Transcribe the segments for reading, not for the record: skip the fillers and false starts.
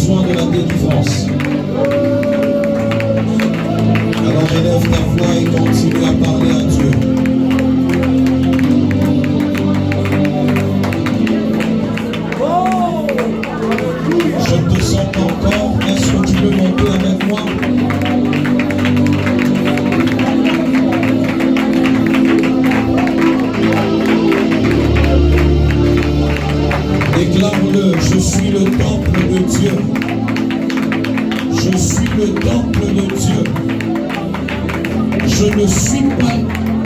besoin de la délivrance. Alors élève ta voix et continue à parler à Dieu. Je ne te sens pas encore. Est-ce que tu peux monter avec moi? Déclare-le, je suis le temple de Dieu. Je suis le temple de Dieu. Je ne suis pas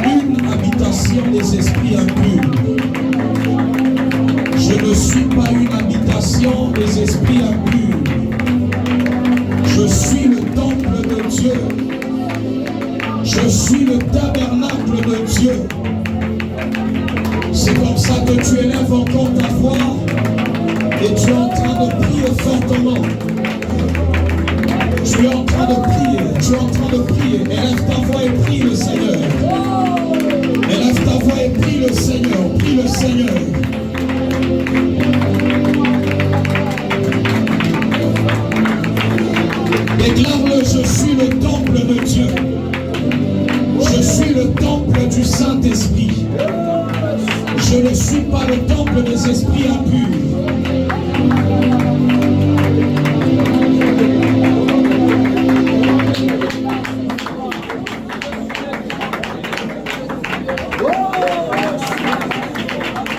une habitation des esprits impurs. Je ne suis pas une habitation des esprits impurs. Je suis le temple de Dieu. Je suis le tabernacle de Dieu. C'est comme ça que tu élèves encore ta voix et tu es en train de prier fortement. Tu es en train de prier, tu es en train de prier. Élève ta voix et prie le Seigneur. Élève ta voix et prie le Seigneur, prie le Seigneur. Déclare-le, je suis le temple de Dieu. Je suis le temple du Saint-Esprit. Je ne suis pas le temple des esprits impurs.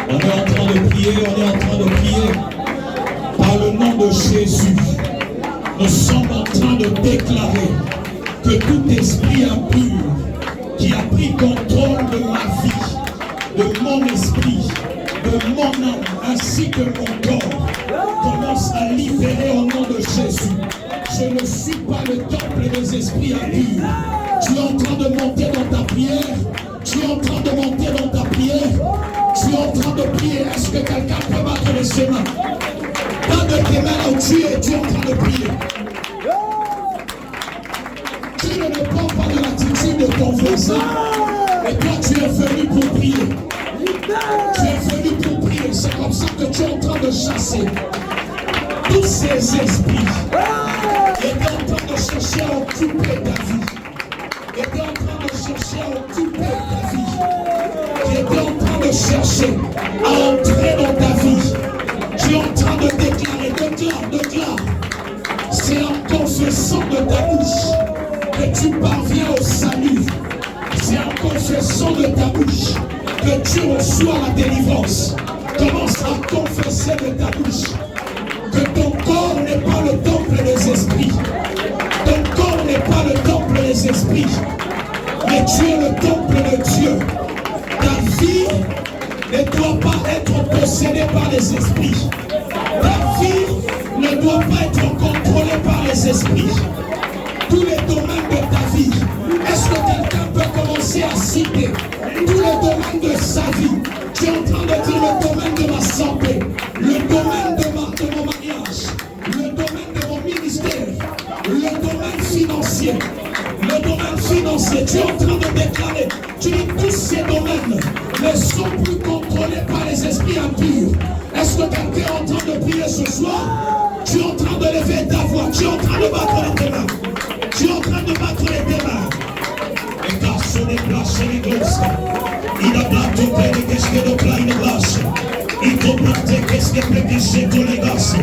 On est en train de prier par le nom de Jésus. Nous sommes en train de déclarer que tout esprit impur qui a pris contrôle de ma vie, de mon esprit, de mon âme, ainsi que mon corps, commence à libérer au nom de Jésus. Je ne suis pas le temple des esprits impurs. Tu es en train de monter dans ta prière. Tu es en train de monter dans ta prière. Tu es en train de prier. Est-ce que quelqu'un peut battre les mains? Pas de tes mains là où tu es en train de prier. Tu ne dépends pas de l'attitude de ton voisin. Et toi, tu es venu pour prier. Tu es venu pour prier. C'est comme ça que tu es en train de chasser tous ces esprits qui étaient en train de chercher à occuper ta vie. Qui étaient en train de chercher à occuper ta vie. Qui étaient en train de chercher à entrer dans ta vie. Tu es en train de déclarer, déclare. C'est en confessant de ta bouche que tu parviens au salut. C'est en confessant de ta bouche que tu reçois la délivrance. Commence à confesser de ta bouche que ton corps n'est pas le temple des esprits. Ton corps n'est pas le temple des esprits. Mais tu es le temple de Dieu. Ta vie ne doit pas être possédée par les esprits. Ta vie ne doit pas être contrôlée par les esprits. Tous les domaines de ta vie. Est-ce que quelqu'un peut commencer à citer tous les domaines de sa vie? Tu es en train de dire le domaine de ma santé, le domaine de mon mariage, le domaine de mon ministère, le domaine financier. Tu es en train de déclarer. Tu dis tous ces domaines ne sont plus contrôlés par les esprits impurs. Est-ce que quelqu'un est en train de prier ce soir? Tu es en train de lever ta voix. Tu es en train de battre les mains. Tu es en train de battre les mains. Et car ce n'est pas chez les gosses. Il a plateau plein de qu'est-ce que de plein de glace. Il te plante qu'est-ce que peut que c'est tous les gosses.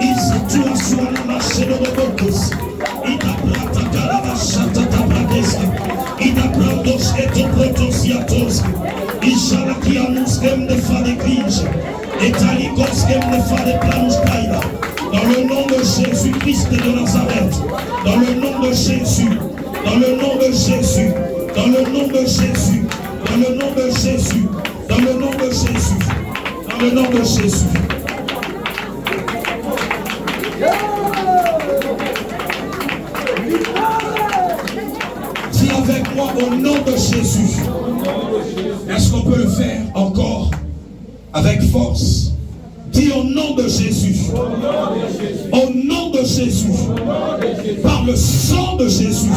Il se tue à soi la marche de rebocus. Il a plante à la chata ta bradesque. Il a plante et ton protosiatos. Il chala qui annonce qu'aime de faire des griges. Et talikos qu'aime de faire des planches caïda. Dans le nom de Jésus-Christ de Nazareth. Dans le nom de Jésus. Dans le nom de Jésus. Dans le nom de Jésus. Dans le nom de Jésus. Dans le nom de Jésus. Dans le nom de Jésus. Dis avec moi au nom de Jésus. Est-ce qu'on peut le faire encore avec force? Dis au nom de Jésus. Au nom de Jésus. Par le sang de Jésus.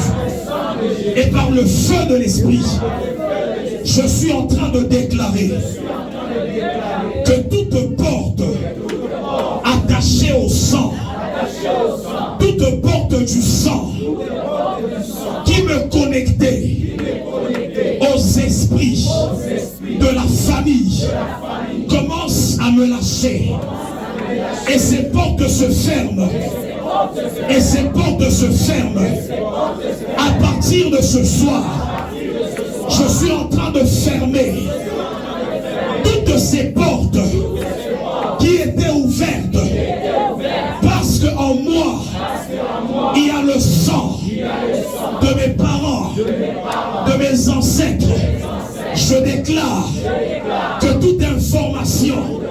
Et par le feu de l'Esprit. Je suis en train de déclarer que toute porte attachée au sang me lâcher. Et ces portes se ferment. Et ces portes se ferment. À partir de ce soir, je suis en train de fermer toutes ces portes qui étaient ouvertes. Parce qu'en moi, il y a le sang de mes parents, de mes ancêtres. Je déclare que toute information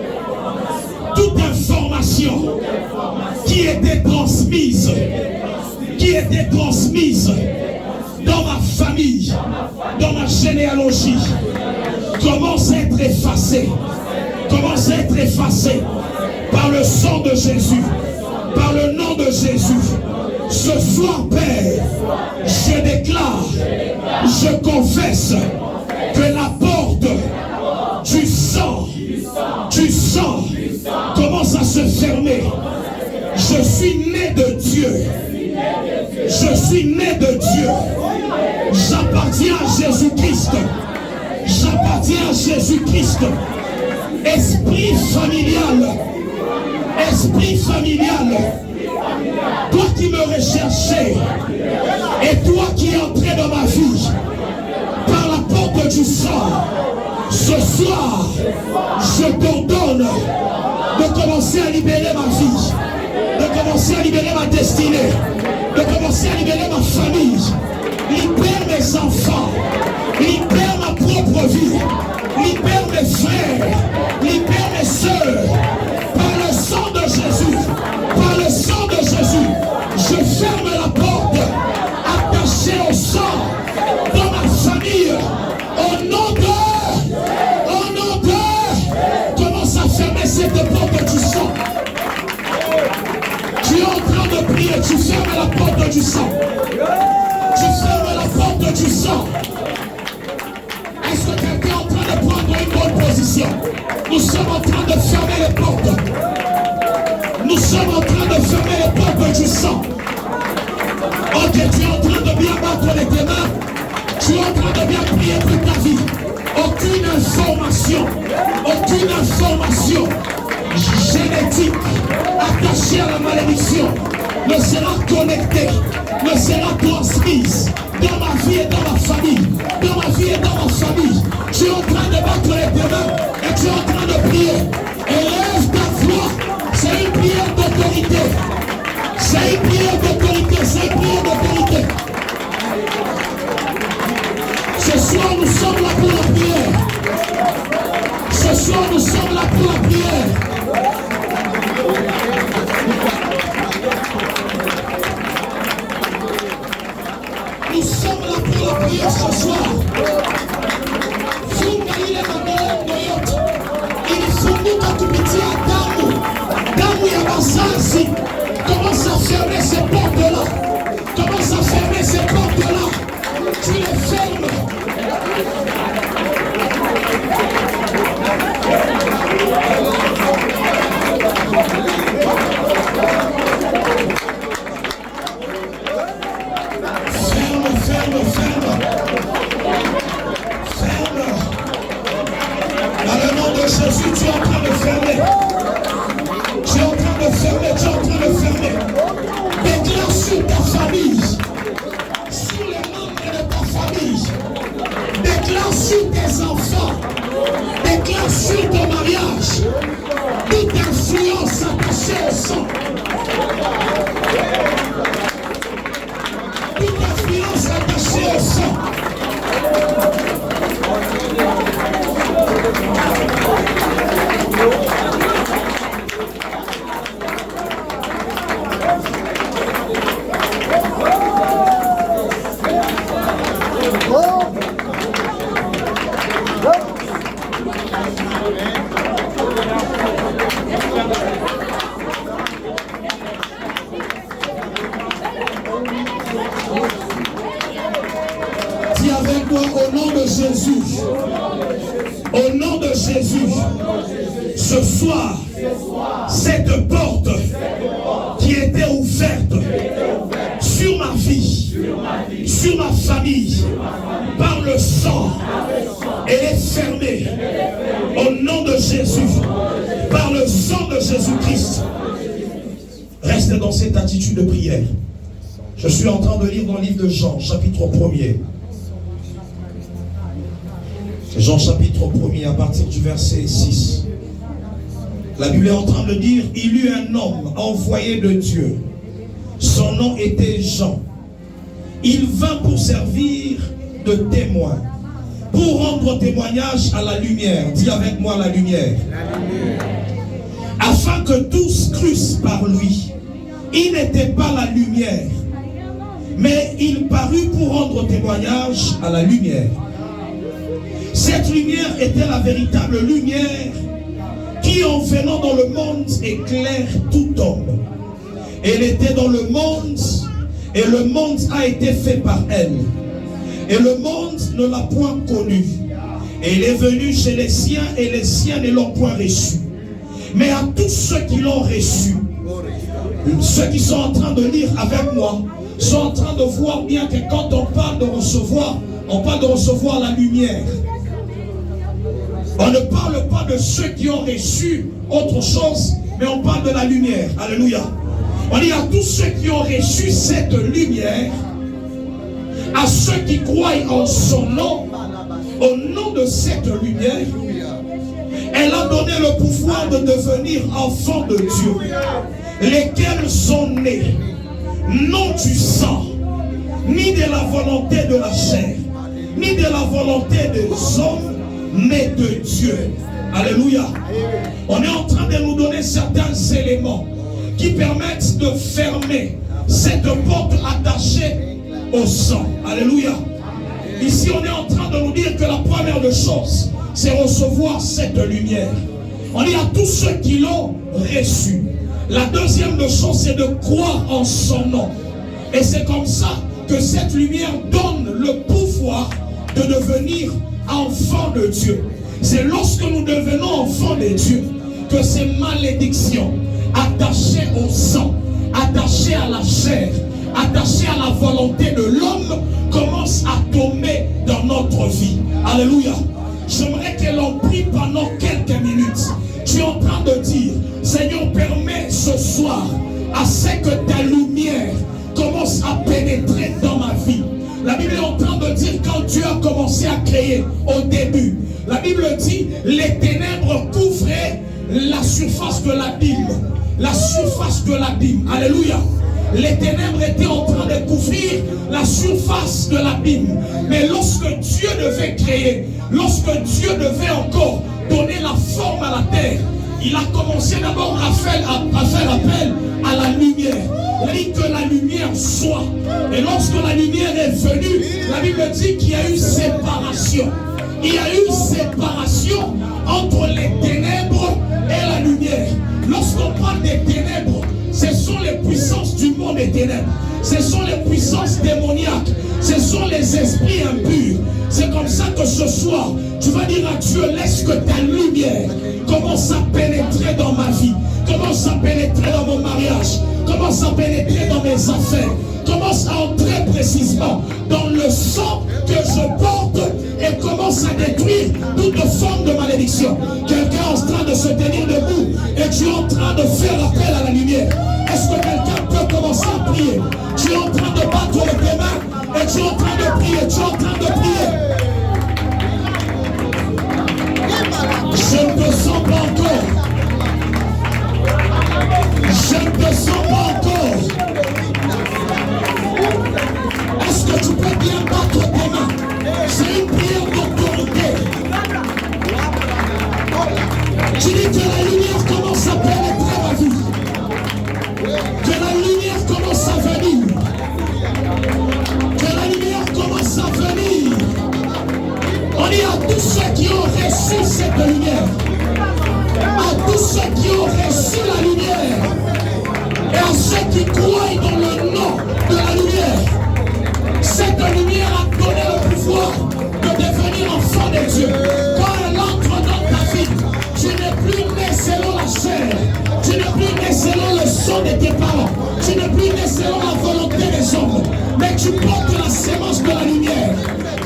qui était transmise dans ma famille, dans ma généalogie, commence à être effacée par le sang de Jésus, par le nom de Jésus. Ce soir, Père, je déclare, je confesse que la porte du sang commence à se fermer. Je suis né de Dieu. Je suis né de Dieu. J'appartiens à Jésus-Christ. J'appartiens à Jésus-Christ. Esprit familial, toi qui me recherchais et toi qui es entré dans ma vie par la porte du sang, ce soir, je t'ordonne de commencer à libérer ma vie, de commencer à libérer ma destinée, de commencer à libérer ma famille. Libère mes enfants, libère ma propre vie, libère mes frères, libère mes soeurs. Par le sang de Jésus, par le sang de Jésus, je ferme la porte attachée au sang dans ma famille. Au nom de, commence à fermer cette porte du sang. Tu es en train de prier, tu fermes la porte du sang. Tu fermes la porte du sang. Est-ce que quelqu'un est en train de prendre une bonne position? Nous sommes en train de fermer les portes. Nous sommes en train de fermer les portes du sang. Ok, tu es en train de bien battre les mains. Tu es en train de bien prier pour ta vie. Aucune information génétique attachée à la malédiction ne sera connectée, ne sera transmise dans ma vie et dans ma famille. Dans ma vie et dans ma famille. Tu es en train de battre les mains et tu es en train de prier. Élève ta voix. C'est une prière d'autorité. C'est une prière d'autorité. C'est une prière d'autorité. Ce soir, nous sommes là pour la prière. Ce soir, nous sommes là pour la prière. Nous sommes là pour la prière ce soir. Commence à fermer ces portes-là. Commence à fermer ces portes-là. Tu les fermes. Ferme. Dans le nom de Jésus, tu es en train de fermer. Tu es en train de fermer. Déclare sur ta famille, sur les membres de ta famille. Déclare sur tes enfants. Déclare sur ton mariage. Toute influence attachée au sang. Toute influence attachée au sang. Dis avec moi au nom de Jésus. Au nom de Jésus. Ce soir, cette porte qui était ouverte sur ma vie, sur ma famille, par le sang, elle est fermée. Au nom de Jésus. Par cette attitude de prière. Je suis en train de lire dans le livre de Jean, chapitre 1er. Jean, chapitre 1er, à partir du verset 6. La Bible est en train de dire, il eut un homme envoyé de Dieu. Son nom était Jean. Il vint pour servir de témoin, pour rendre témoignage à la lumière. Dis avec moi la lumière. Afin que tous crussent par lui. Il n'était pas la lumière, mais il parut pour rendre témoignage à la lumière. Cette lumière était la véritable lumière qui, en venant dans le monde, éclaire tout homme. Elle était dans le monde, et le monde a été fait par elle. Et le monde ne l'a point connue. Elle est venue chez les siens, et les siens ne l'ont point reçue. Mais à tous ceux qui l'ont reçue, ceux qui sont en train de lire avec moi, sont en train de voir bien que quand on parle de recevoir, on parle de recevoir la lumière. On ne parle pas de ceux qui ont reçu autre chose, mais on parle de la lumière. Alléluia. On dit à tous ceux qui ont reçu cette lumière, à ceux qui croient en son nom, au nom de cette lumière, elle a donné le pouvoir de devenir enfants de Dieu, lesquels sont nés, non du sang, ni de la volonté de la chair, ni de la volonté des hommes, mais de Dieu. Alléluia. On est en train de nous donner certains éléments qui permettent de fermer cette porte attachée au sang. Alléluia. Ici, on est en train de nous dire que la première des choses, c'est recevoir cette lumière. On dit à tous ceux qui l'ont reçu. La deuxième des choses, c'est de croire en son nom. Et c'est comme ça que cette lumière donne le pouvoir de devenir enfants de Dieu. C'est lorsque nous devenons enfants de Dieu que ces malédictions attachées au sang, attachées à la chair, attachées à la volonté de l'homme commencent à tomber dans notre vie. Alléluia. J'aimerais que l'on prie pendant quelques minutes. Tu es en train de dire, Seigneur, permets ce soir à ce que ta lumière commence à pénétrer dans ma vie. La Bible est en train de dire quand Dieu a commencé à créer au début, la Bible dit les ténèbres couvraient la surface de l'abîme. La surface de l'abîme. Alléluia. Les ténèbres étaient en train de couvrir la surface de l'abîme. Mais lorsque Dieu devait créer, lorsque Dieu devait encore donner la forme à la terre, il a commencé d'abord à faire appel à la lumière. Il a dit que la lumière soit. Et lorsque la lumière est venue, la Bible dit qu'il y a eu séparation. Il y a eu séparation entre les ténèbres et la lumière. Lorsqu'on parle des ténèbres, ce sont les puissances du monde des ténèbres. Ce sont les puissances démoniaques. Ce sont les esprits impurs. C'est comme ça que ce soir, tu vas dire à Dieu, laisse que ta lumière commence à pénétrer dans ma vie. Commence à pénétrer dans mon mariage. Commence à pénétrer dans mes affaires. Commence à entrer précisément dans le sang que je porte et commence à détruire toute forme de malédiction. Quelqu'un est en train de se tenir debout et tu es en train de faire appel à la lumière. Est-ce que quelqu'un peut commencer à prier? Tu es en train de battre tes mains et tu es en train de prier. Tu es en train de prier. Je ne te sens pas encore. Je ne te sens pas encore. Est-ce que tu peux bien battre tes mains? C'est une prière d'autorité. Tu dis que la lumière commence à pénétrer ma vie. Que la lumière commence à venir. Que la lumière commence à venir. On dit à tous ceux qui ont reçu cette lumière. À tous ceux qui ont reçu la lumière. Et à ceux qui croient dans le nom de la lumière. Cette lumière a donné le pouvoir de devenir enfant de Dieu. Quand elle entre dans ta vie, tu n'es plus né selon la chair. Tu n'es plus né selon le sang de tes parents. Tu n'es plus né selon la volonté des hommes. Mais tu portes la sémence de la lumière.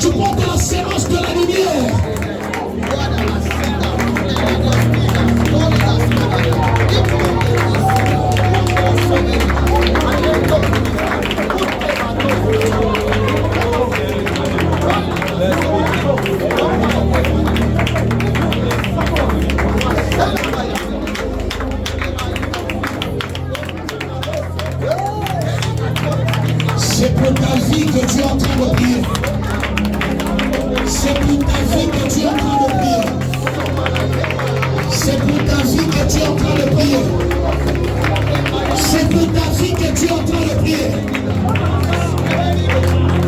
Tu portes la sémence de la lumière. que tu es en train de prier. C'est pour ta vie que tu es en train de prier. C'est pour ta vie que tu es en train de prier. C'est pour ta vie que tu es en train de prier.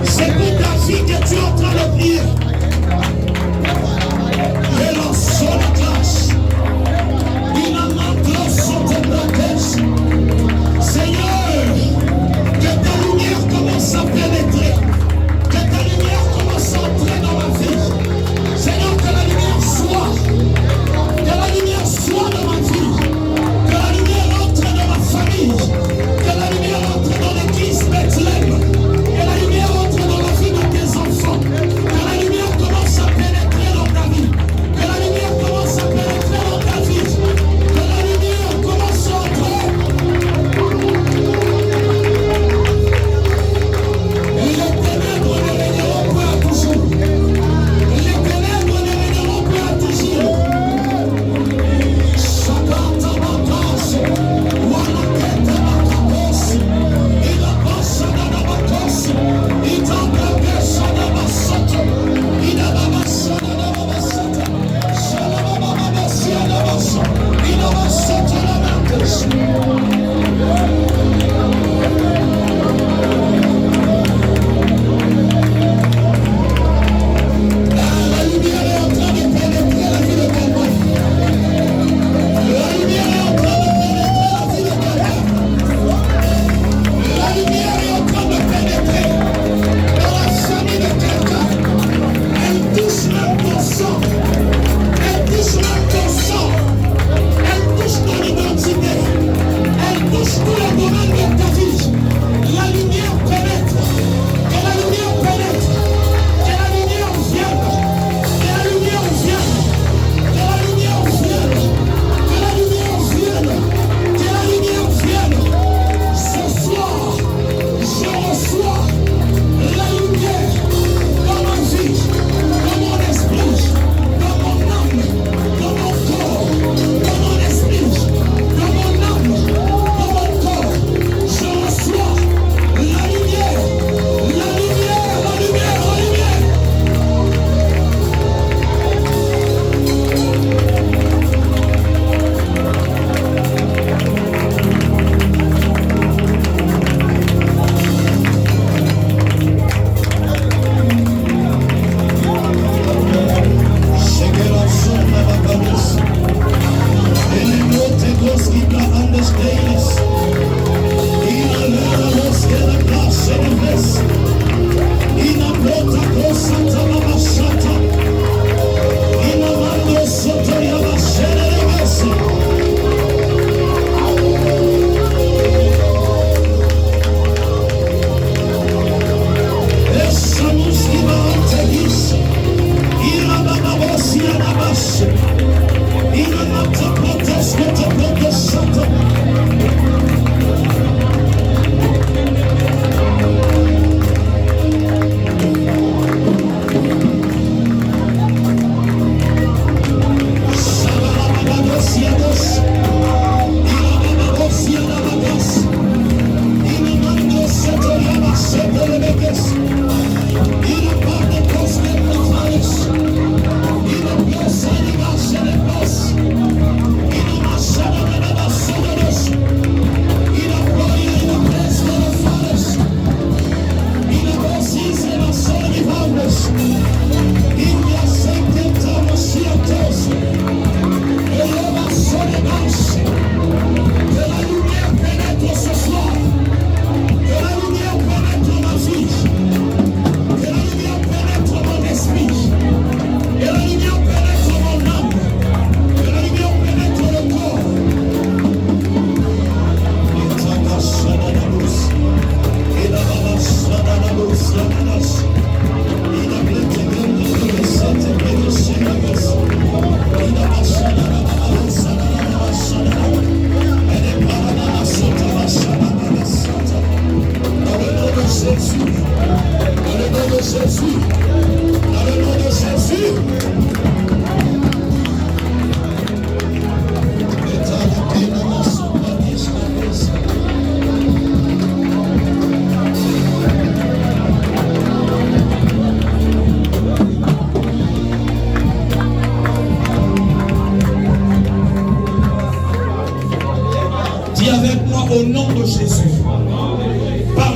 C'est pour ta vie que tu es en train de prier. Et l'on sort la classe. Il en manque sur tes blocages. Seigneur, que ta lumière commence à pénétrer. Que ta lumière commence à entrer dans ma vie. Seigneur, que la lumière soit. Que la lumière soit dans ma vie. Que la lumière entre dans ma famille. Que la lumière entre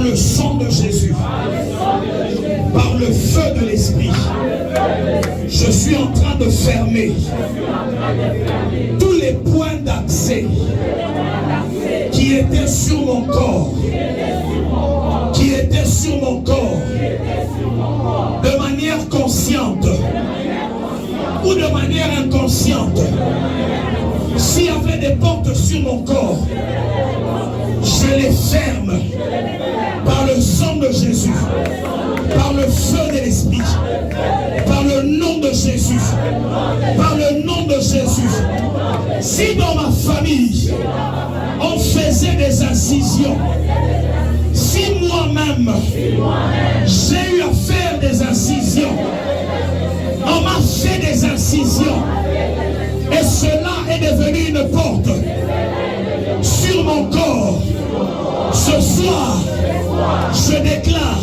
le sang de Jésus, par le feu de l'Esprit, je suis en train de fermer tous les points d'accès qui étaient sur mon corps, de manière consciente ou de manière inconsciente. S'il y avait des portes sur mon corps, je les ferme par le sang de Jésus, par le feu de l'Esprit, par le nom de Jésus, par le nom de Jésus. Si dans ma famille, on faisait des incisions, si moi-même, j'ai eu à faire des incisions, on m'a fait des incisions, et cela est devenu une porte sur mon corps. Ce soir, je déclare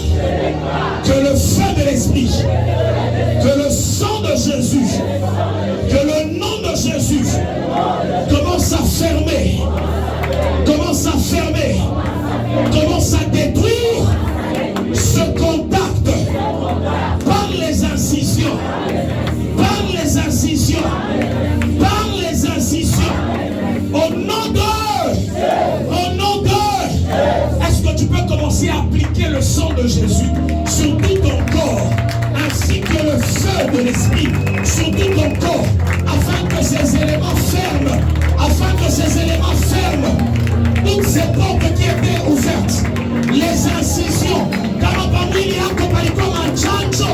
que le feu de l'Esprit, que le sang de Jésus, que le nom de Jésus commence à fermer, commence à détruire ce contact par les incisions, au nom de. Est-ce que tu peux commencer à appliquer le sang de Jésus sur tout ton corps, ainsi que le feu de l'Esprit sur tout ton corps, afin que ces éléments ferment, toutes ces portes qui étaient ouvertes, les incisions, kama pamwili yako palikuwa machanjo,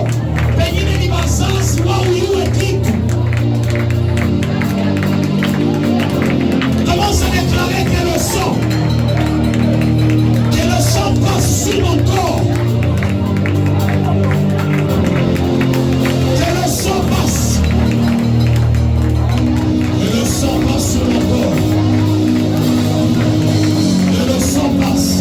pengine ni wazazi wao yule kitu. Commence à déclarer que le sang passe sur mon corps. Que le sang passe. Que le sang passe sur mon corps. Que le sang passe.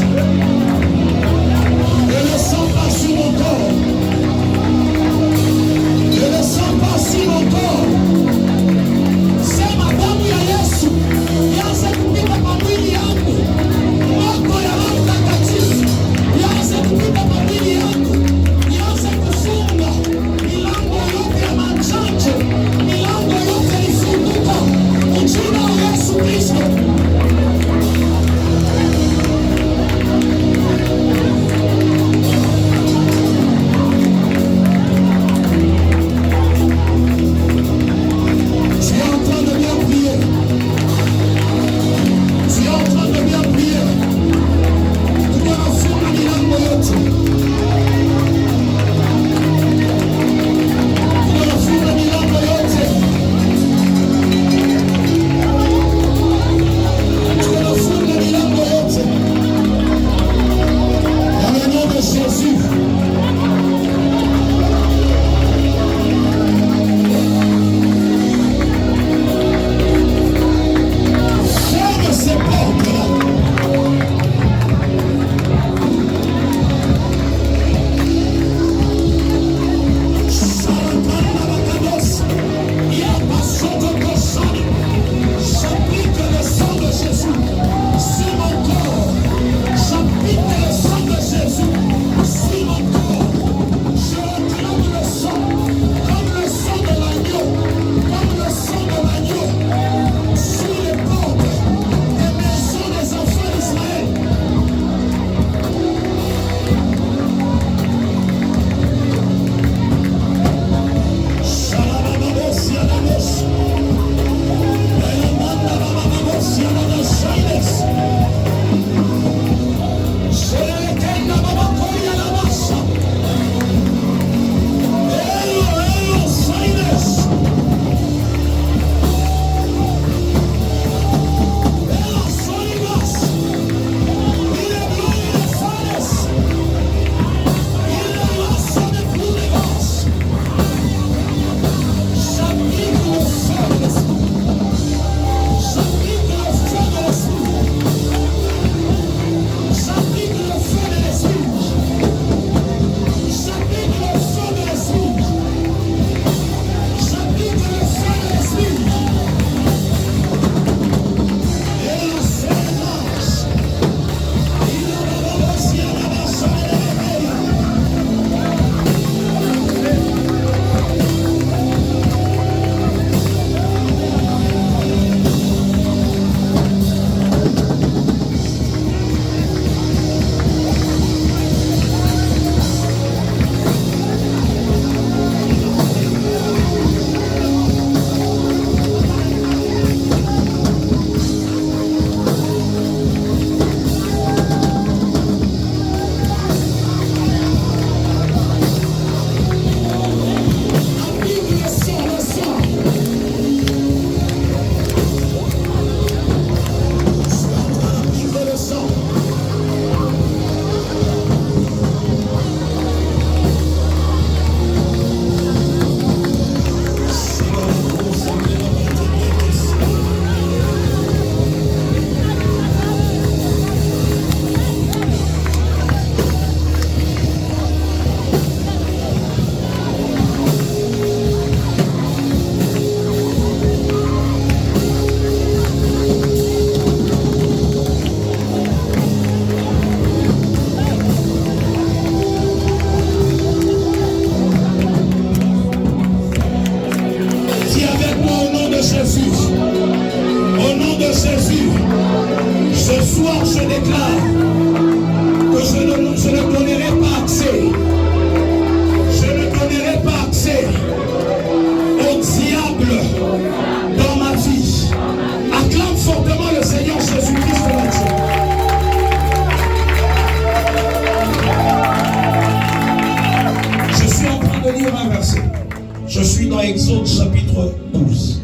Exode chapitre 12.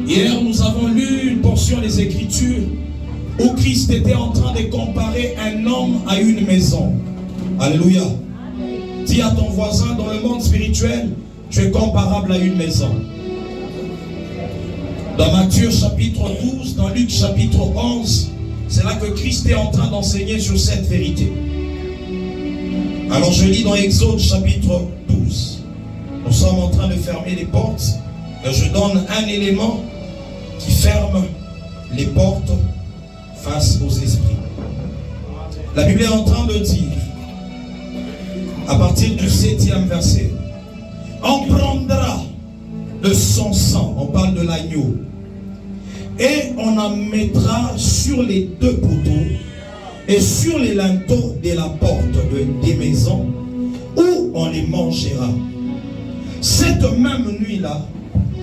Hier, nous avons lu une portion des Écritures où Christ était en train de comparer un homme à une maison. Alléluia. Dis à ton voisin, dans le monde spirituel, tu es comparable à une maison. Dans Matthieu chapitre 12, dans Luc chapitre 11, c'est là que Christ est en train d'enseigner sur cette vérité. Alors je lis dans Exode chapitre 12. Nous sommes en train de fermer les portes. Et je donne un élément qui ferme les portes face aux esprits. La Bible est en train de dire, à partir du 7e verset, on prendra de son sang, on parle de l'agneau, et on en mettra sur les deux poteaux et sur les linteaux de la porte des maisons où on les mangera. Cette même nuit-là,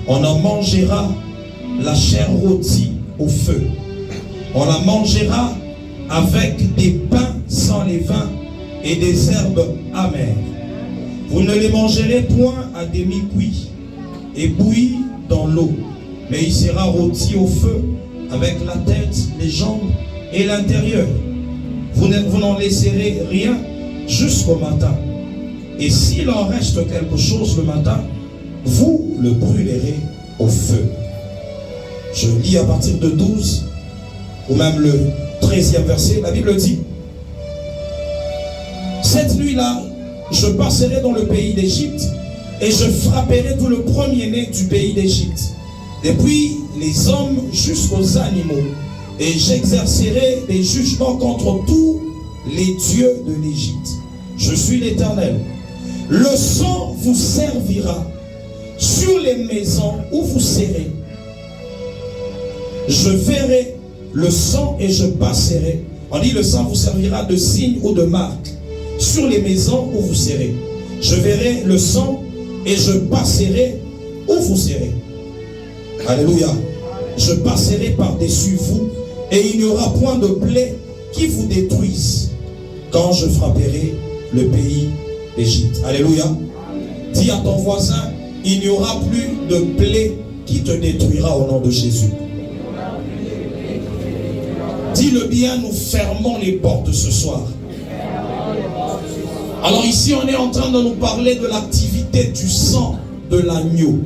on en mangera la chair rôtie au feu. On la mangera avec des pains sans levain et des herbes amères. Vous ne les mangerez point à demi-cuit et bouillis dans l'eau, mais il sera rôti au feu avec la tête, les jambes et l'intérieur. Vous n'en laisserez rien jusqu'au matin. Et s'il en reste quelque chose le matin, vous le brûlerez au feu. Je lis à partir de 12 ou même le 13e verset. La Bible dit: cette nuit-là, je passerai dans le pays d'Égypte et je frapperai tout le premier-né du pays d'Égypte, depuis les hommes jusqu'aux animaux, et j'exercerai des jugements contre tous les dieux de l'Égypte. Je suis l'Éternel. Le sang vous servira sur les maisons où vous serez. Je verrai le sang et je passerai. On dit le sang vous servira de signe ou de marque sur les maisons où vous serez. Je verrai le sang et je passerai où vous serez. Alléluia. Je passerai par-dessus vous et il n'y aura point de plaie qui vous détruise quand je frapperai le pays d'Égypte. Alléluia. Dis à ton voisin, il n'y aura plus de plaie qui te détruira au nom de Jésus. Dis-le bien, nous fermons les portes ce soir. Alors ici, on est en train de nous parler de l'activité du sang de l'agneau.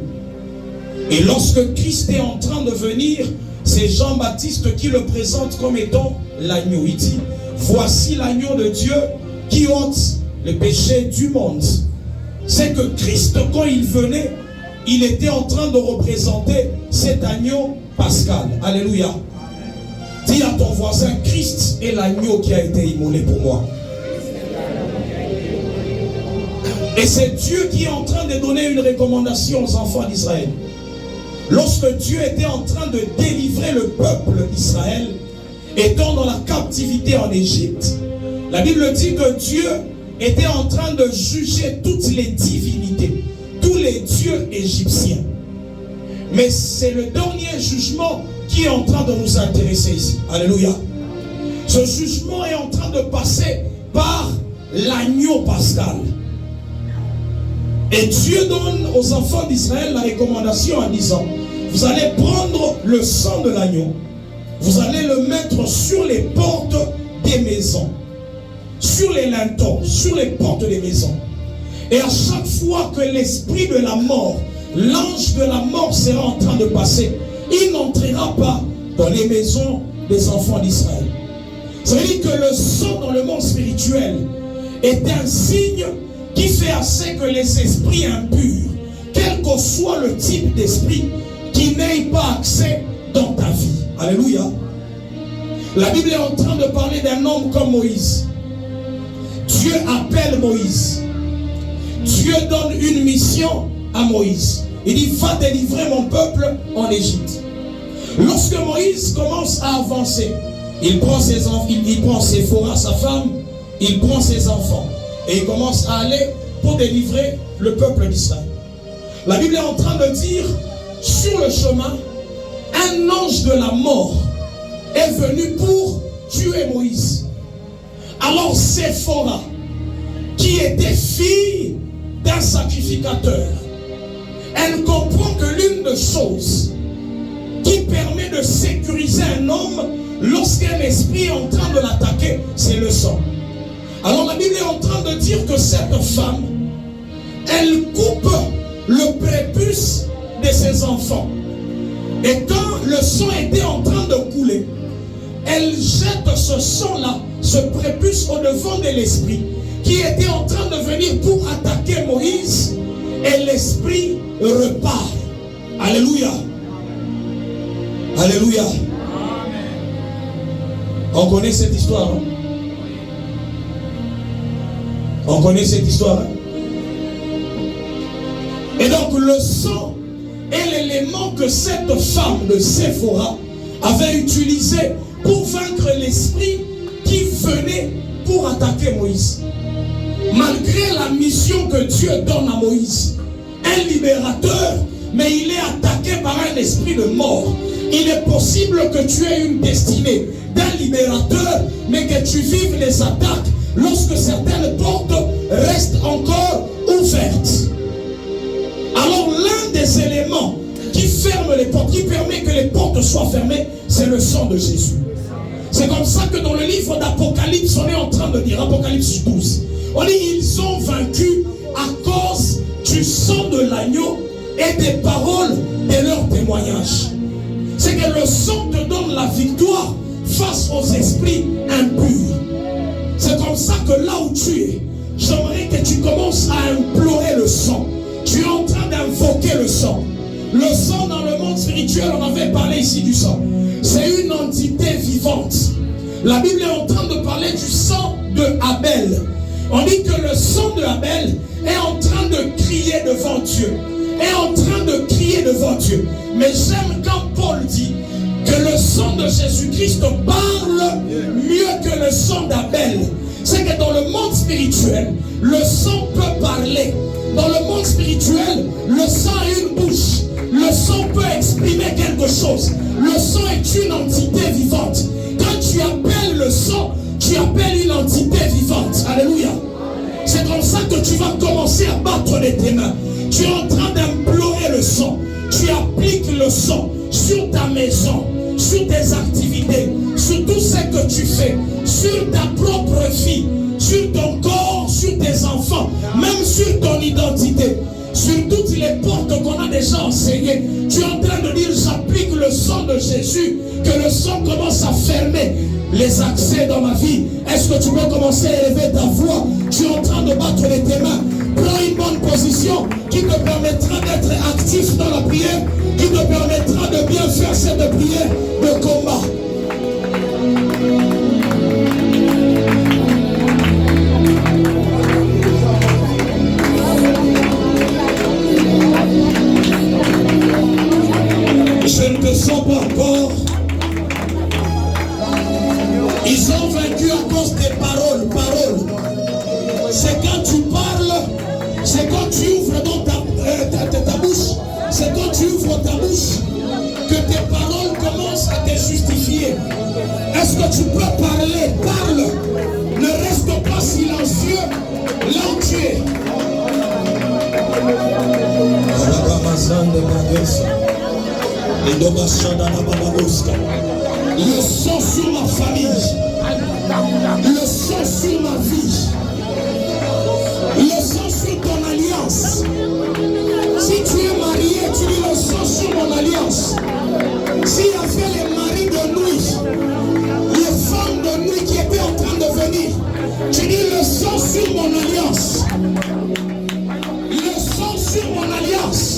Et lorsque Christ est en train de venir, c'est Jean-Baptiste qui le présente comme étant l'agneau. Il dit, voici l'agneau de Dieu qui ôte le péché du monde. C'est que Christ, quand il venait, il était en train de représenter cet agneau pascal. Alléluia. Dis à ton voisin, Christ est l'agneau qui a été immolé pour moi. Et c'est Dieu qui est en train de donner une recommandation aux enfants d'Israël. Lorsque Dieu était en train de délivrer le peuple d'Israël, étant dans la captivité en Égypte, la Bible dit que Dieu était en train de juger toutes les divinités, tous les dieux égyptiens. Mais c'est le dernier jugement qui est en train de nous intéresser ici. Alléluia. Ce jugement est en train de passer par l'agneau pascal. Et Dieu donne aux enfants d'Israël la recommandation en disant, vous allez prendre le sang de l'agneau, vous allez le mettre sur les portes des maisons, sur les linteaux, sur les portes des maisons. Et à chaque fois que l'esprit de la mort, l'ange de la mort sera en train de passer, il n'entrera pas dans les maisons des enfants d'Israël. Ça veut dire que le sang dans le monde spirituel est un signe qui fait assez que les esprits impurs, quel que soit le type d'esprit, qui n'aient pas accès dans ta vie. Alléluia. La Bible est en train de parler d'un homme comme Moïse. Dieu appelle Moïse. Dieu donne une mission à Moïse. Il dit, va délivrer mon peuple en Égypte. Lorsque Moïse commence à avancer, il prend ses enfants, il prend Séphora, sa femme, il prend ses enfants. Et il commence à aller pour délivrer le peuple d'Israël. La Bible est en train de dire, sur le chemin, un ange de la mort est venu pour tuer Moïse. Alors Séphora, qui était fille d'un sacrificateur, elle comprend que l'une des choses qui permet de sécuriser un homme lorsqu'un esprit est en train de l'attaquer, c'est le sang. Alors la Bible est en train de dire que cette femme, elle coupe le prépuce de ses enfants. Et quand le sang était en train de couler, elle jette ce sang-là, ce prépuce au devant de l'esprit qui était en train de venir pour attaquer Moïse, et l'esprit repart. Alléluia. Alléluia. On connaît cette histoire. Hein? On connaît cette histoire. Hein? Et donc le sang est l'élément que cette femme de Séphora avait utilisé pour vaincre l'esprit qui venait pour attaquer Moïse. Malgré la mission que Dieu donne à Moïse, un libérateur, mais il est attaqué par un esprit de mort. Il est possible que tu aies une destinée d'un libérateur, mais que tu vives les attaques lorsque certaines portes restent encore ouvertes. Alors l'un des éléments qui ferme les portes, qui permet que les portes soient fermées, c'est le sang de Jésus. C'est comme ça que dans le livre d'Apocalypse, on est en train de dire, Apocalypse 12, on dit ils ont vaincu à cause du sang de l'agneau et des paroles de leur témoignage. C'est que le sang te donne la victoire face aux esprits impurs. C'est comme ça que là où tu es, j'aimerais que tu commences à implorer le sang. Tu es en train d'invoquer le sang. Le sang dans le monde spirituel, on avait parlé ici du sang. C'est une entité vivante. La Bible est en train de parler du sang de Abel. On dit que le sang de Abel est en train de crier devant Dieu. Est en train de crier devant Dieu. Mais j'aime quand Paul dit que le sang de Jésus-Christ parle mieux que le sang d'Abel. C'est que dans le monde spirituel, le sang peut parler. Dans le monde spirituel, le sang a une bouche. Le sang peut exprimer quelque chose. Le sang est une entité vivante. Quand tu appelles le sang, tu appelles une entité vivante. Alléluia. C'est comme ça que tu vas commencer à battre de tes mains. Tu es en train d'implorer le sang. Tu appliques le sang sur ta maison, sur tes activités, sur tout ce que tu fais, sur ta propre vie, sur ton corps, sur tes enfants, même sur ton identité, sur toutes les portes qu'on a déjà enseignées. Tu es en train de dire, j'applique le sang de Jésus, que le sang commence à fermer les accès dans ma vie. Est-ce que tu peux commencer à élever ta voix? Tu es en train de battre les tes mains. Prends une bonne position qui te permettra d'être actif dans la prière, qui te permettra de bien faire cette prière de combat. Je ne te sens pas encore. Ils ont vaincu à cause des paroles. C'est quand tu parles, c'est quand tu ouvres dans ta bouche, c'est quand tu ouvres ta bouche que tes paroles commencent à te justifier. Est-ce que tu peux parler? Parle. Ne reste pas silencieux là où tu es. Le sang sur ma famille, le sang sur ma vie, le sang sur ton alliance. Si tu es marié, tu dis le sang sur mon alliance. S'il y avait les maris de nuit, les femmes de nuit qui étaient en train de venir, tu dis le sang sur mon alliance. Le sang sur mon alliance.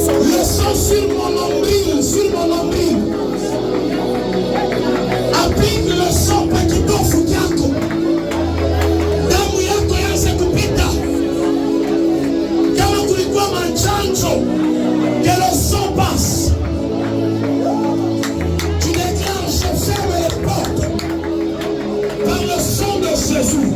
Le sang sur mon nombril, sur mon nombril. Applique le sang petito fukiako. Damu yako yanze kupita. Kama kulikuwa manchanjo, que le sang passe. Tu déclares, je ferme les portes par le sang de Jésus.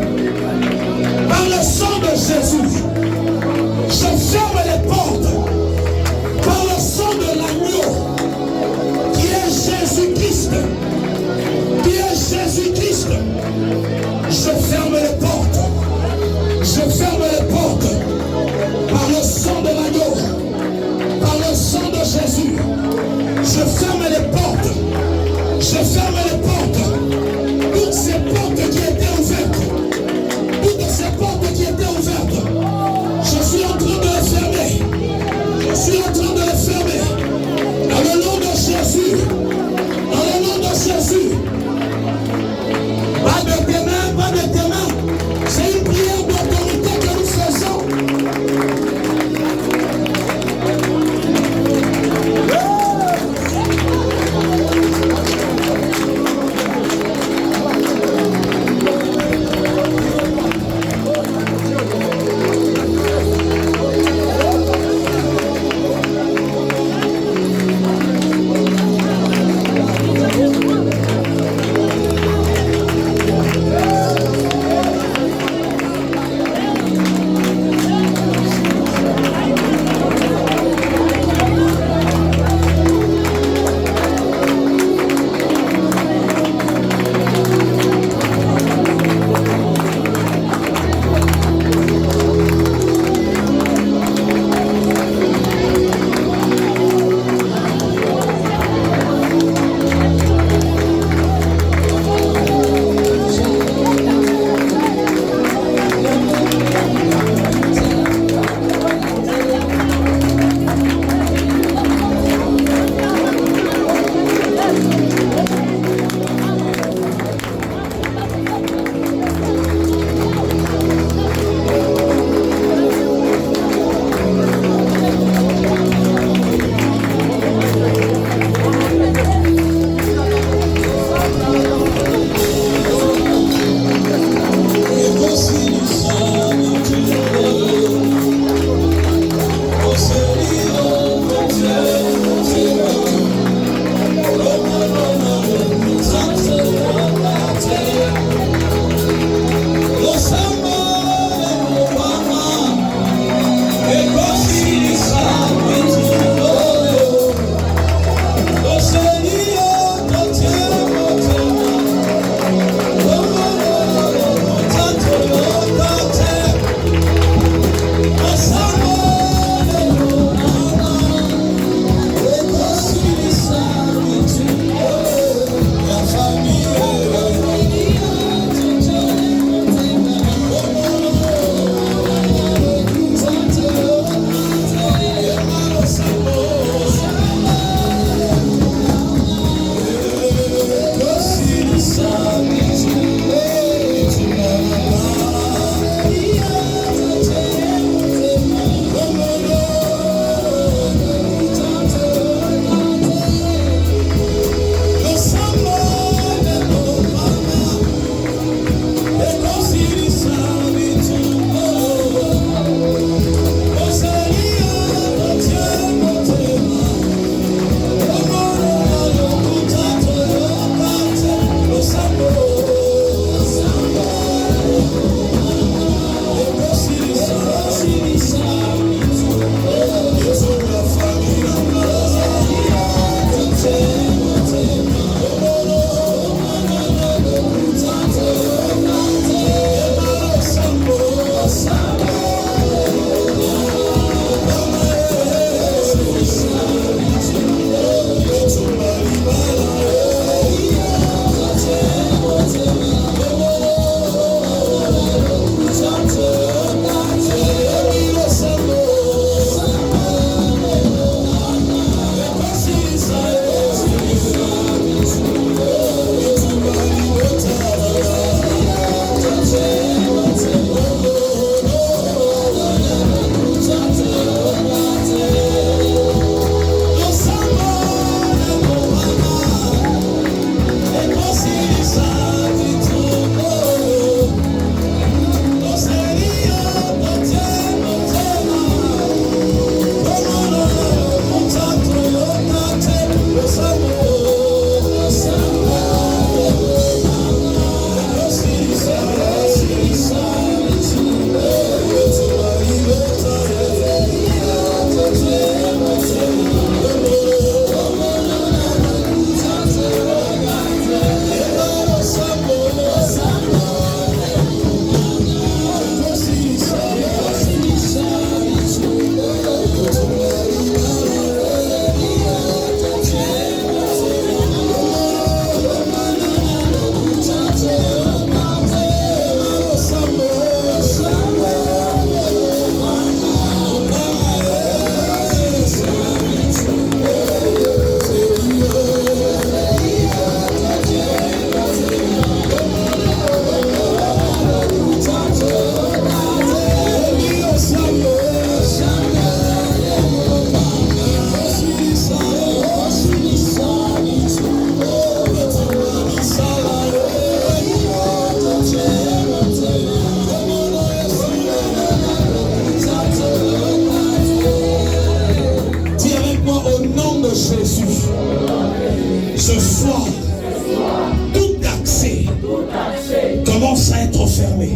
à être fermé.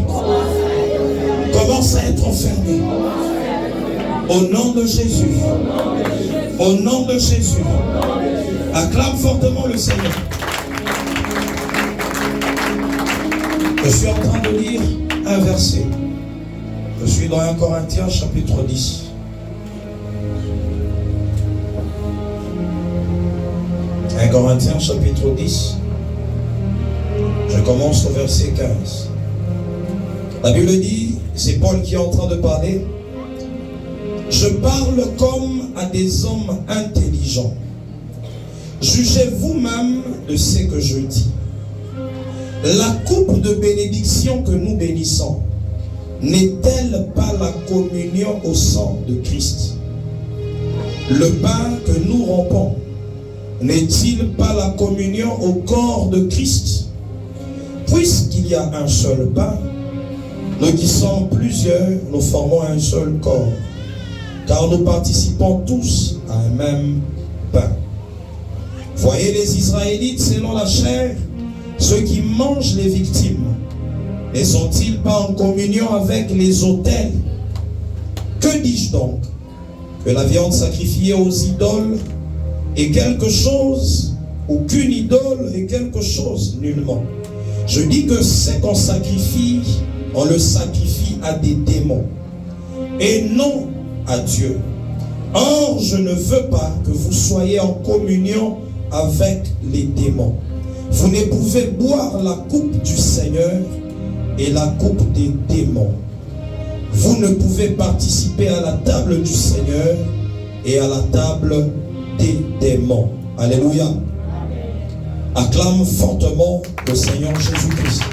Commence à être fermé. Au nom de Jésus. Au nom de Jésus. Acclame fortement le Seigneur. Je suis en train de lire un verset. Je suis dans 1 Corinthiens chapitre 10. 1 Corinthiens chapitre 10. Je commence au verset 15. La Bible dit, c'est Paul qui est en train de parler. Je parle comme à des hommes intelligents. Jugez vous-même de ce que je dis. La coupe de bénédiction que nous bénissons n'est-elle pas la communion au sang de Christ? Le pain que nous rompons n'est-il pas la communion au corps de Christ? Puisqu'il y a un seul pain, nous qui sommes plusieurs, nous formons un seul corps, car nous participons tous à un même pain. Voyez les Israélites selon la chair, ceux qui mangent les victimes, ne sont-ils pas en communion avec les autels? Que dis-je donc? Que la viande sacrifiée aux idoles est quelque chose, ou qu'une idole est quelque chose? Nullement. Je dis que ce qu'on sacrifie, on le sacrifie à des démons, et non à Dieu. Or, je ne veux pas que vous soyez en communion avec les démons. Vous ne pouvez boire la coupe du Seigneur et la coupe des démons. Vous ne pouvez participer à la table du Seigneur et à la table des démons. Alléluia. Acclame fortement le Seigneur Jésus-Christ.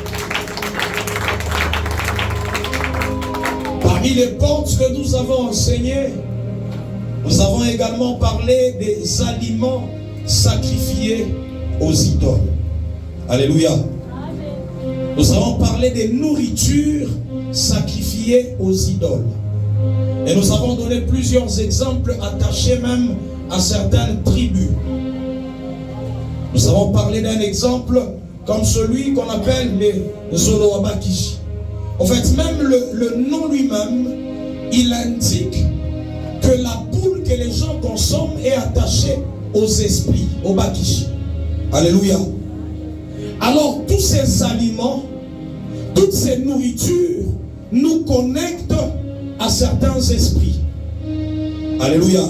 Parmi les portes que nous avons enseignées, nous avons également parlé des aliments sacrifiés aux idoles. Alléluia. Nous avons parlé des nourritures sacrifiées aux idoles. Et nous avons donné plusieurs exemples attachés même à certaines tribus. Nous avons parlé d'un exemple comme celui qu'on appelle les Zoroabakishi. En fait, même le nom lui-même, il indique que la boule que les gens consomment est attachée aux esprits, aux Bakishi. Alléluia. Alors, tous ces aliments, toutes ces nourritures nous connectent à certains esprits. Alléluia.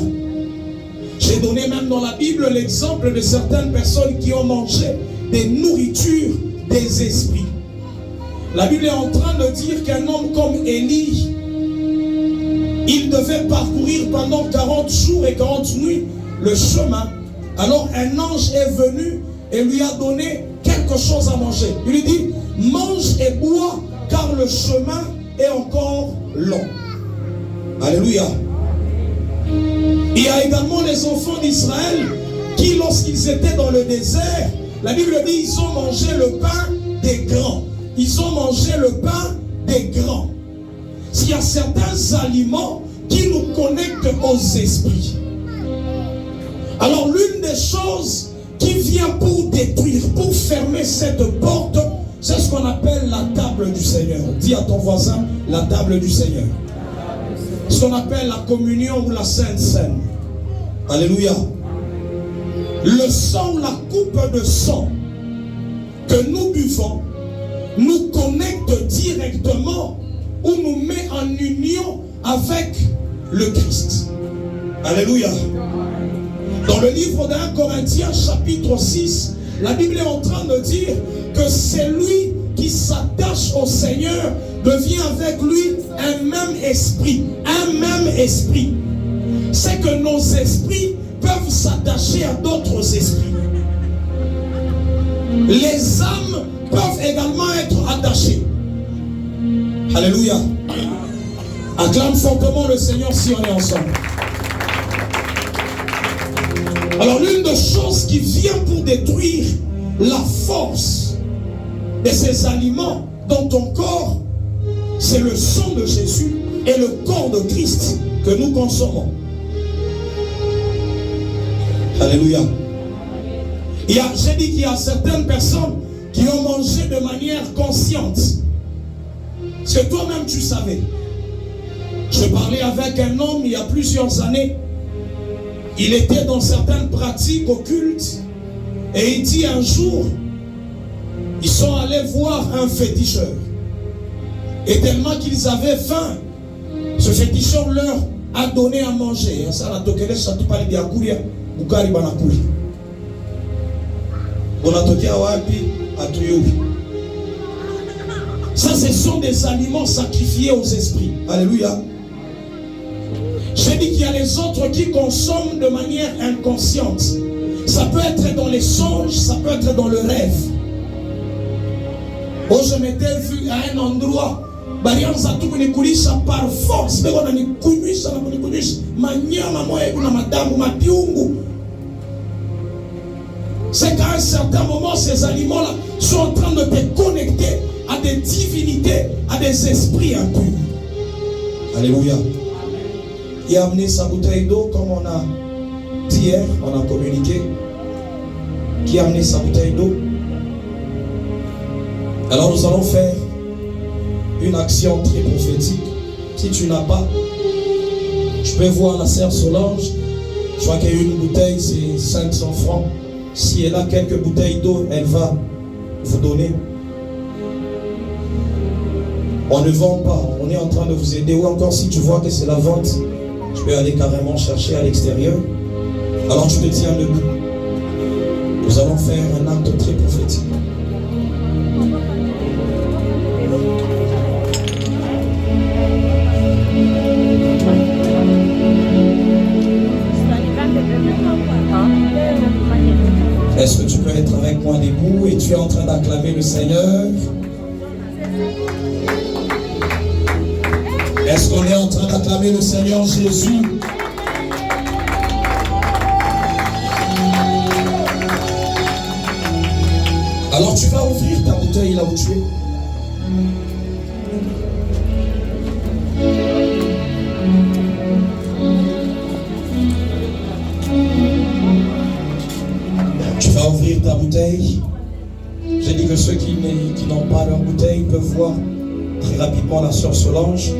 J'ai donné même dans la Bible l'exemple de certaines personnes qui ont mangé des nourritures des esprits. La Bible est en train de dire qu'un homme comme Élie, il devait parcourir pendant 40 jours et 40 nuits le chemin. Alors un ange est venu et lui a donné quelque chose à manger. Il lui dit, mange et bois car le chemin est encore long. Alléluia. Il y a également les enfants d'Israël qui, lorsqu'ils étaient dans le désert, la Bible dit, ils ont mangé le pain des grands. Ils ont mangé le pain des grands. Il y a certains aliments qui nous connectent aux esprits. Alors l'une des choses qui vient pour détruire, pour fermer cette porte, c'est ce qu'on appelle la table du Seigneur. Dis à ton voisin, la table du Seigneur. Ce qu'on appelle la communion ou la Sainte Seine. Alléluia. Le sang, la coupe de sang que nous buvons nous connecte directement ou nous met en union avec le Christ. Alléluia. Dans le livre d'1 Corinthiens chapitre 6, la Bible est en train de dire que celui qui s'attache au Seigneur devient avec lui un même esprit. Un même esprit. C'est que nos esprits peuvent s'attacher à d'autres esprits. Les âmes peuvent également être attachées. Alléluia. Acclame fortement le Seigneur si on est ensemble. Alors l'une des choses qui vient pour détruire la force de ces aliments dans ton corps, c'est le sang de Jésus et le corps de Christ que nous consommons. Alléluia. J'ai dit qu'il y a certaines personnes qui ont mangé de manière consciente. Parce que toi-même tu savais. Je parlais avec un homme il y a plusieurs années. Il était dans certaines pratiques occultes. Et il dit un jour, ils sont allés voir un féticheur. Et tellement qu'ils avaient faim, ce féticheur leur a donné à manger. Ça, ce sont des aliments sacrifiés aux esprits. Alléluia. J'ai dit qu'il y a les autres qui consomment de manière inconsciente. Ça peut être dans les songes, ça peut être dans le rêve. Oh, je m'étais vu à un endroit, par force, c'est qu'à un certain moment, ces aliments-là sont en train de te connecter à des divinités, à des esprits impurs. Alléluia. Il a amené sa bouteille d'eau, comme on a dit hier, on a communiqué. Qui a amené sa bouteille d'eau? Alors nous allons faire une action très prophétique. Si tu n'as pas, je peux voir la sœur Solange. Je crois qu'il y a une bouteille, c'est 500 francs. Si elle a quelques bouteilles d'eau, elle va vous donner. On ne vend pas, on est en train de vous aider. Ou encore si tu vois que c'est la vente, tu peux aller carrément chercher à l'extérieur. Alors tu te tiens debout. Nous allons faire un acte très prophétique. Est-ce que tu peux être avec moi debout et tu es en train d'acclamer le Seigneur? Est-ce qu'on est en train d'acclamer le Seigneur Jésus? Alors tu vas ouvrir ta bouteille là où tu es. Tu vas ouvrir ta bouteille. J'ai dit que ceux qui n'ont pas leur bouteille peuvent voir très rapidement la sœur Solange.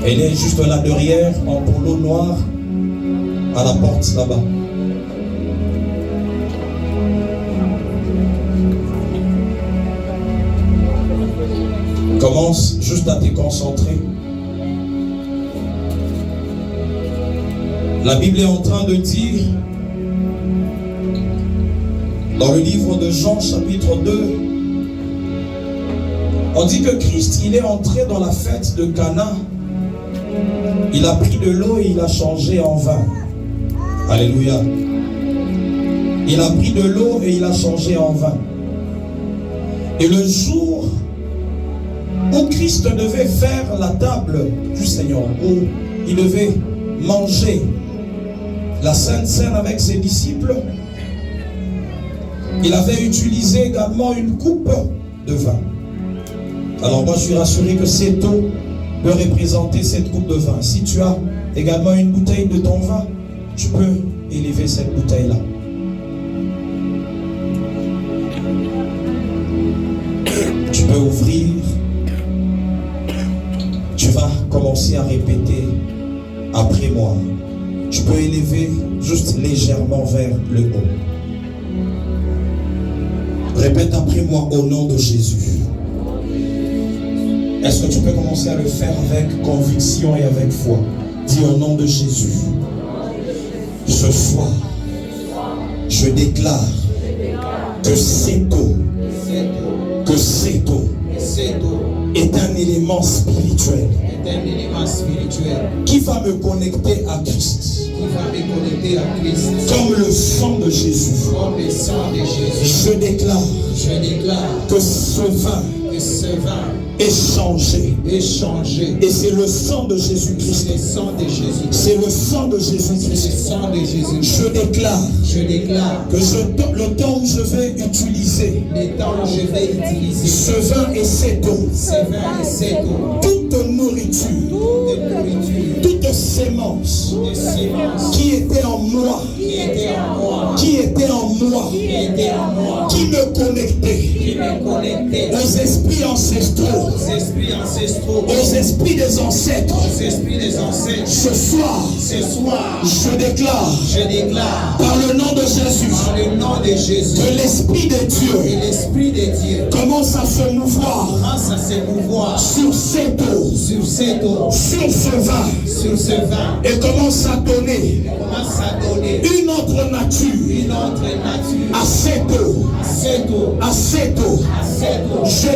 Elle est juste là derrière, en polo noir, à la porte là-bas. Commence juste à te concentrer. La Bible est en train de dire, dans le livre de Jean chapitre 2, on dit que Christ, il est entré dans la fête de Cana. Il a pris de l'eau et il a changé en vin. Alléluia. Il a pris de l'eau et il a changé en vin. Et le jour où Christ devait faire la table du Seigneur, où il devait manger la Sainte Seine avec ses disciples, il avait utilisé également une coupe de vin. Alors moi je suis rassuré que cette eau peut représenter cette coupe de vin. Si tu as également une bouteille de ton vin, tu peux élever cette bouteille-là. Tu peux ouvrir. Tu vas commencer à répéter après moi. Tu peux élever juste légèrement vers le haut. Répète après moi au nom de Jésus. Est-ce que tu peux commencer à le faire avec conviction et avec foi? Dis au nom de Jésus. Ce soir, je déclare que cette eau est un élément spirituel qui va me connecter à Christ. Comme le sang de Jésus. Je déclare que ce vin est changé. Et c'est le sang de Jésus-Christ. C'est le sang de Jésus-Christ. Je déclare que le temps où je vais utiliser ce vin et cette eau, toute nourriture, toute sémence qui était en moi, qui me connectait aux esprits ancestraux, aux esprits des ancêtres. Ce soir, je déclare par le nom de Jésus que l'Esprit de Dieu commence à se mouvoir sur cette eau, sur ce vin, et commence à donner une autre nature à cette eau. Je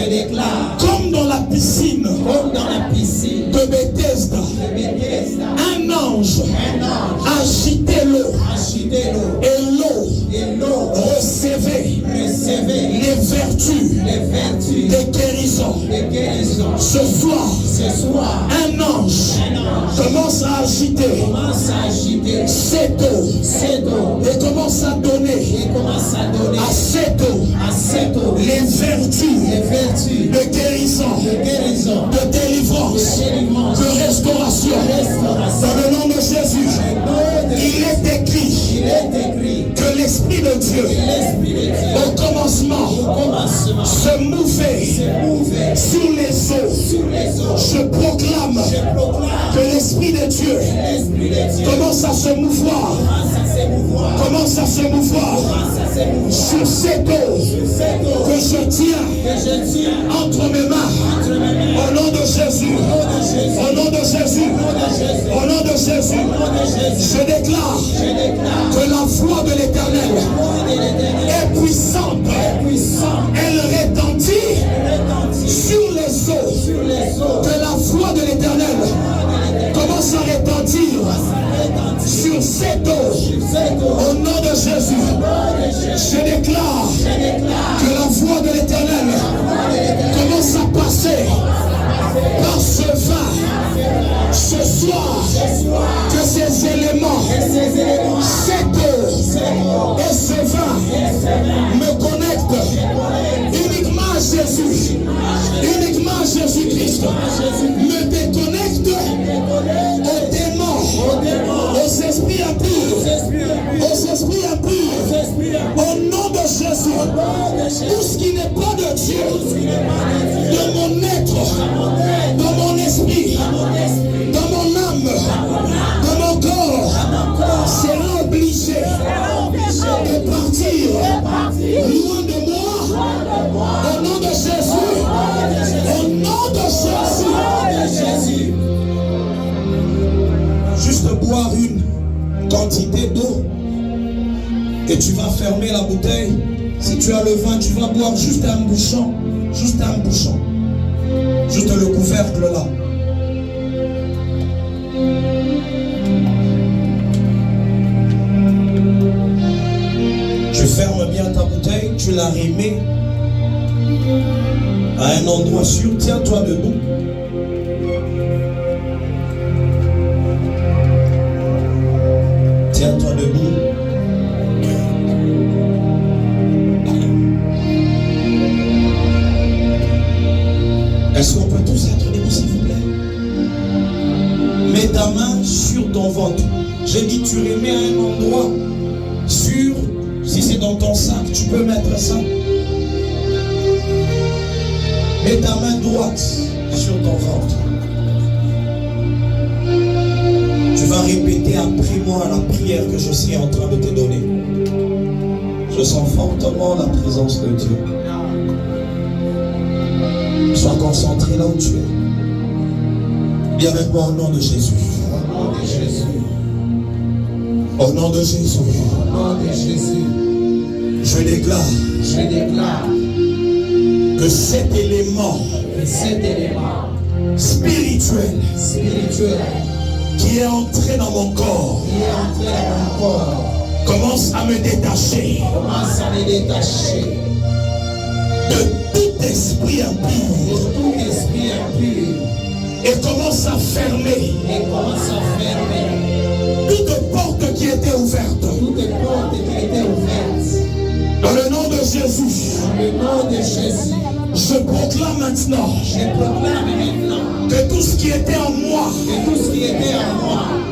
déclare comme dans la piscine de Bethesda, un ange agitait l'eau et l'eau recevait les vertus des guérisons. Ce soir, un ange commence à agiter cette eau et commence à donner à cette eau les vertus de guérison, de délivrance, de restauration. Dans le nom de Jésus, il est écrit que l'Esprit de Dieu, au commencement, se mouvait sur les eaux. Je proclame que l'Esprit de Dieu commence à se mouvoir, sur cette eau que je tiens entre mes mains. Au nom de Jésus, au nom de Jésus, au nom de Jésus, je déclare que la foi de l'Éternel est puissante. Elle retentit sur les eaux. Que la foi de l'Éternel commence à retentir sur cette eau. Au nom de Jésus, je déclare que la foi de l'Éternel commence à passer par ce vin. Ce soir, que ces éléments, cette eau et ce vin me connectent uniquement à Jésus, uniquement à Jésus-Christ, me déconnecte aux démons, aux esprits impurs, au nom de Jésus. Tout ce qui n'est pas de Dieu, de mon être, dans mon esprit, dans mon âme, dans mon corps, sera obligé de partir loin de moi. Au nom de Jésus, au nom de Jésus. Juste boire une quantité d'eau et tu vas fermer la bouteille. Si tu as le vin, tu vas boire juste un bouchon, juste le couvercle là. Tu fermes bien ta bouteille, tu la remets à un endroit sûr. Tiens-toi debout. Tiens-toi debout. Est-ce qu'on peut tous être debout, s'il vous plaît? Mets ta main sur ton ventre. J'ai dit tu remets à un endroit sûr. Si c'est dans ton sac, tu peux mettre ça. Mets ta main droite sur ton ventre. Tu vas répéter après moi la prière que je suis en train de te donner. Je sens fortement la présence de Dieu. Sois concentré là où tu es. Dis avec moi au nom de Jésus. Au nom de Jésus. Au nom de Jésus. Au nom de Jésus. Je déclare que cet élément spirituel qui est entré dans mon corps commence à me détacher de tout esprit impur et commence à fermer toute porte qui était ouverte. Dans le nom de Jésus. Je proclame maintenant que tout ce qui était en moi,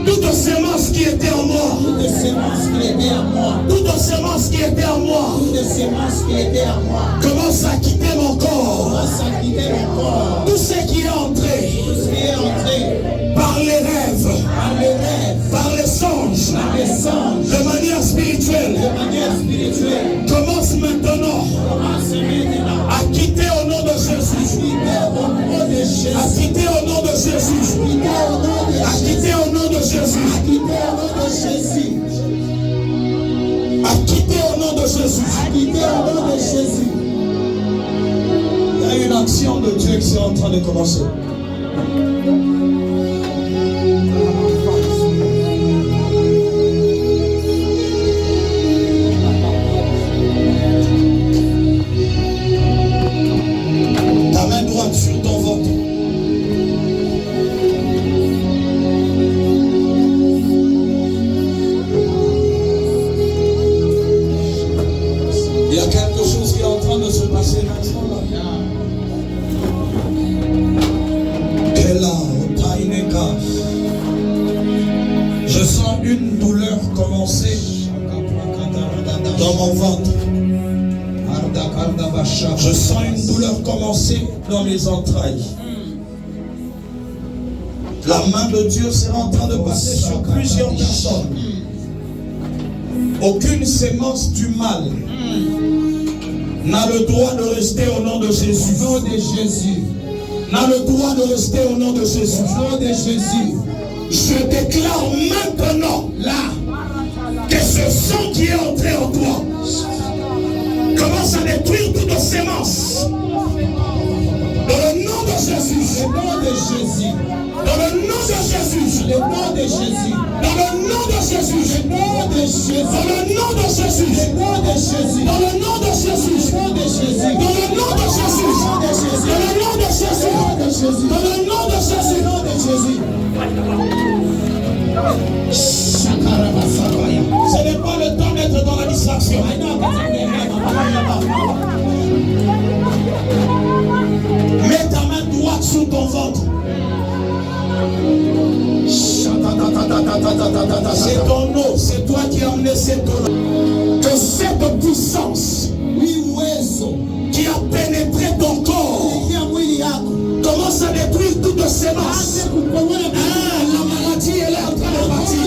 toute semence qui était en moi, toute semence qui était en moi, commence à quitter mon corps. Tout ce qui est entré par les rêves, par les songes, de manière spirituelle, commence maintenant à quitter au nom de Jésus. À quitter au nom de Jésus. À quitter au nom de Jésus. À quitter au nom de Jésus. Il y a une action de Dieu qui est en train de commencer. Ta main droite sur ton ventre. Il y a quelque chose qui est en train de se passer maintenant là. Je sens une douleur commencer dans mon ventre. Je sens une douleur commencer dans mes entrailles. La main de Dieu sera en train de passer sur plusieurs personnes. Aucune sémence du mal n'a le droit de rester au nom de Jésus. Au nom de Jésus. N'a le droit de rester au nom de Jésus. Au nom de Jésus. Je déclare maintenant là que ce sang qui est entré en toi commence à détruire toute sémence. Dans le nom de Jésus. Dans le nom de Jésus. Dans le nom de Jésus. Le nom de Jésus. Dans le nom de Jésus. Le nom de Jésus. Dans le nom de Jésus. Le nom de Jésus. Dans le nom de Jésus. Le nom de Jésus. Dans le nom de Jésus. Dans le nom de Jésus. Dans le nom de Jésus. Dans le nom de Jésus. Ce n'est pas le temps d'être dans la distraction. Mets ta main droite sur ton ventre. C'est ton eau, c'est toi qui as emmené cette eau. Que cette puissance qui a pénétré ton corps commence à détruire toute sémence. La maladie, elle est en train de partir.